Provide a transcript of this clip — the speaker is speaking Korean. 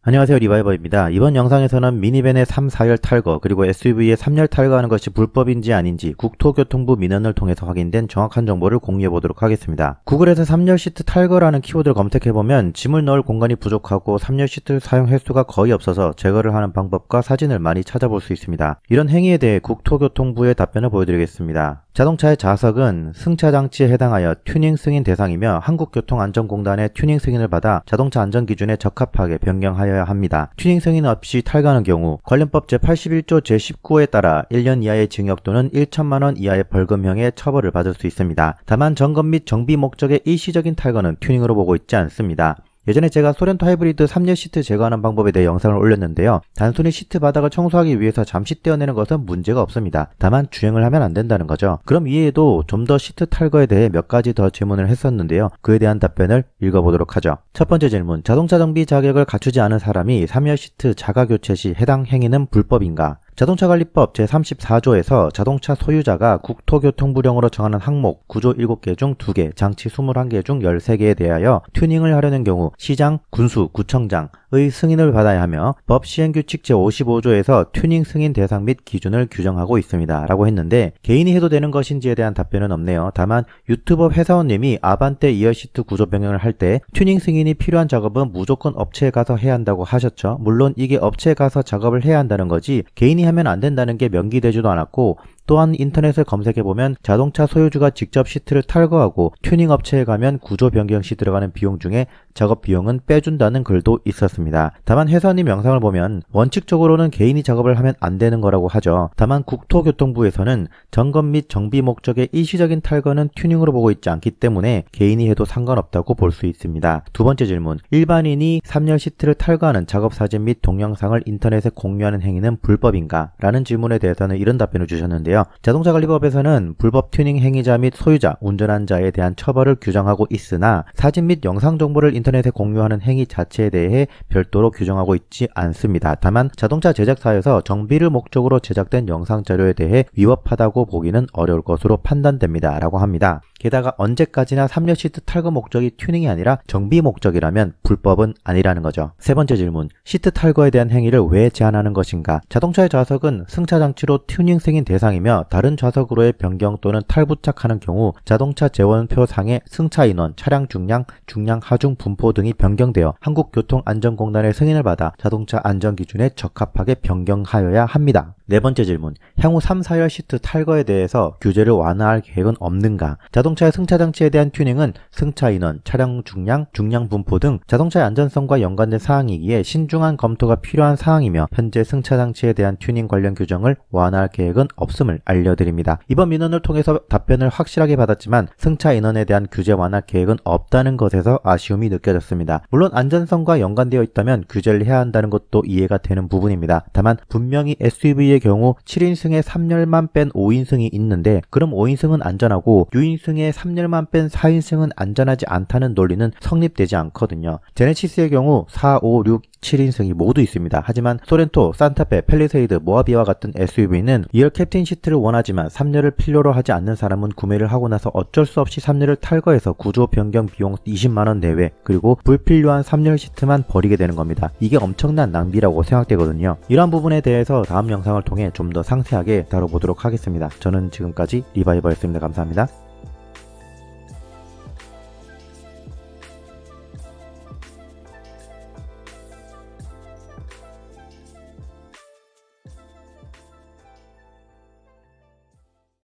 안녕하세요, 리바이버입니다. 이번 영상에서는 미니밴의 3, 4열 탈거 그리고 SUV의 3열 탈거하는 것이 불법인지 아닌지 국토교통부 민원을 통해서 확인된 정확한 정보를 공유해 보도록 하겠습니다. 구글에서 3열 시트 탈거라는 키워드를 검색해보면 짐을 넣을 공간이 부족하고 3열 시트 사용 횟수가 거의 없어서 제거를 하는 방법과 사진을 많이 찾아볼 수 있습니다. 이런 행위에 대해 국토교통부의 답변을 보여드리겠습니다. 자동차의 좌석은 승차장치에 해당하여 튜닝 승인 대상이며 한국교통안전공단의 튜닝 승인을 받아 자동차 안전기준에 적합하게 변경하여야 합니다. 튜닝 승인 없이 탈거하는 경우 관련법 제81조 제19호에 따라 1년 이하의 징역 또는 1천만원 이하의 벌금형의 처벌을 받을 수 있습니다. 다만 점검 및 정비 목적의 일시적인 탈거는 튜닝으로 보고 있지 않습니다. 예전에 제가 소렌토 하이브리드 3열 시트 제거하는 방법에 대해 영상을 올렸는데요. 단순히 시트 바닥을 청소하기 위해서 잠시 떼어내는 것은 문제가 없습니다. 다만 주행을 하면 안 된다는 거죠. 그럼 이외에도 좀 더 시트 탈거에 대해 몇 가지 더 질문을 했었는데요. 그에 대한 답변을 읽어보도록 하죠. 첫 번째 질문, 자동차 정비 자격을 갖추지 않은 사람이 3열 시트 자가 교체 시 해당 행위는 불법인가? 자동차관리법 제34조에서 자동차 소유자가 국토교통부령으로 정하는 항목 구조 7개 중 2개, 장치 21개 중 13개에 대하여 튜닝을 하려는 경우 시장, 군수, 구청장의 승인을 받아야 하며 법 시행규칙 제55조에서 튜닝 승인 대상 및 기준을 규정하고 있습니다. 라고 했는데 개인이 해도 되는 것인지에 대한 답변은 없네요. 다만 유튜버 회사원님이 아반떼 2열 시트 구조 변경을 할 때 튜닝 승인이 필요한 작업은 무조건 업체에 가서 해야 한다고 하셨죠. 물론 이게 업체에 가서 작업을 해야 한다는 거지 개인이 하면 안 된다는 게 명기되지도 않았고, 또한 인터넷을 검색해보면 자동차 소유주가 직접 시트를 탈거하고 튜닝 업체에 가면 구조 변경 시 들어가는 비용 중에 작업 비용은 빼준다는 글도 있었습니다. 다만 회사님 영상을 보면 원칙적으로는 개인이 작업을 하면 안 되는 거라고 하죠. 다만 국토교통부에서는 점검 및 정비 목적의 일시적인 탈거는 튜닝으로 보고 있지 않기 때문에 개인이 해도 상관없다고 볼 수 있습니다. 두 번째 질문, 일반인이 3열 시트를 탈거하는 작업 사진 및 동영상을 인터넷에 공유하는 행위는 불법인가? 라는 질문에 대해서는 이런 답변을 주셨는데요. 자동차관리법에서는 불법 튜닝 행위자 및 소유자, 운전한 자에 대한 처벌을 규정하고 있으나 사진 및 영상 정보를 인터넷에 공유하는 행위 자체에 대해 별도로 규정하고 있지 않습니다. 다만 자동차 제작사에서 정비를 목적으로 제작된 영상 자료에 대해 위법하다고 보기는 어려울 것으로 판단됩니다. 라고 합니다. 게다가 언제까지나 3열 시트 탈거 목적이 튜닝이 아니라 정비 목적이라면 불법은 아니라는 거죠. 세 번째 질문, 시트 탈거에 대한 행위를 왜 제한하는 것인가? 자동차의 좌석은 승차장치로 튜닝 승인 대상이며 다른 좌석으로의 변경 또는 탈부착하는 경우 자동차 재원표상의 승차 인원, 차량 중량, 중량 하중 분포 등이 변경되어 한국교통안전공단의 승인을 받아 자동차 안전기준에 적합하게 변경하여야 합니다. 네 번째 질문, 향후 3, 4열 시트 탈거에 대해서 규제를 완화할 계획은 없는가? 자동차의 승차장치에 대한 튜닝은 승차 인원, 차량 중량, 중량 분포 등 자동차의 안전성과 연관된 사항이기에 신중한 검토가 필요한 사항이며 현재 승차장치에 대한 튜닝 관련 규정을 완화할 계획은 없음을 알려드립니다. 이번 민원을 통해서 답변을 확실하게 받았지만 승차 인원에 대한 규제 완화 계획은 없다는 것에서 아쉬움이 느껴졌습니다. 물론 안전성과 연관되어 있다면 규제를 해야 한다는 것도 이해가 되는 부분입니다. 다만 분명히 SUV의 경우 7인승에 3열만 뺀 5인승이 있는데 그럼 5인승은 안전하고 6인승에 3열만 뺀 4인승은 안전하지 않다는 논리는 성립되지 않거든요. 제네시스의 경우 4, 5, 6, 7인승이 모두 있습니다. 하지만 소렌토, 산타페, 팰리세이드, 모하비와 같은 SUV는 2열 캡틴 시트를 원하지만 3열을 필요로 하지 않는 사람은 구매를 하고 나서 어쩔 수 없이 3열을 탈거해서 구조 변경 비용 20만원 내외 그리고 불필요한 3열 시트만 버리게 되는 겁니다. 이게 엄청난 낭비라고 생각되거든요. 이러한 부분에 대해서 다음 영상을 통해 좀 더 상세하게 다뤄보도록 하겠습니다. 저는 지금까지 리바이버였습니다. 감사합니다.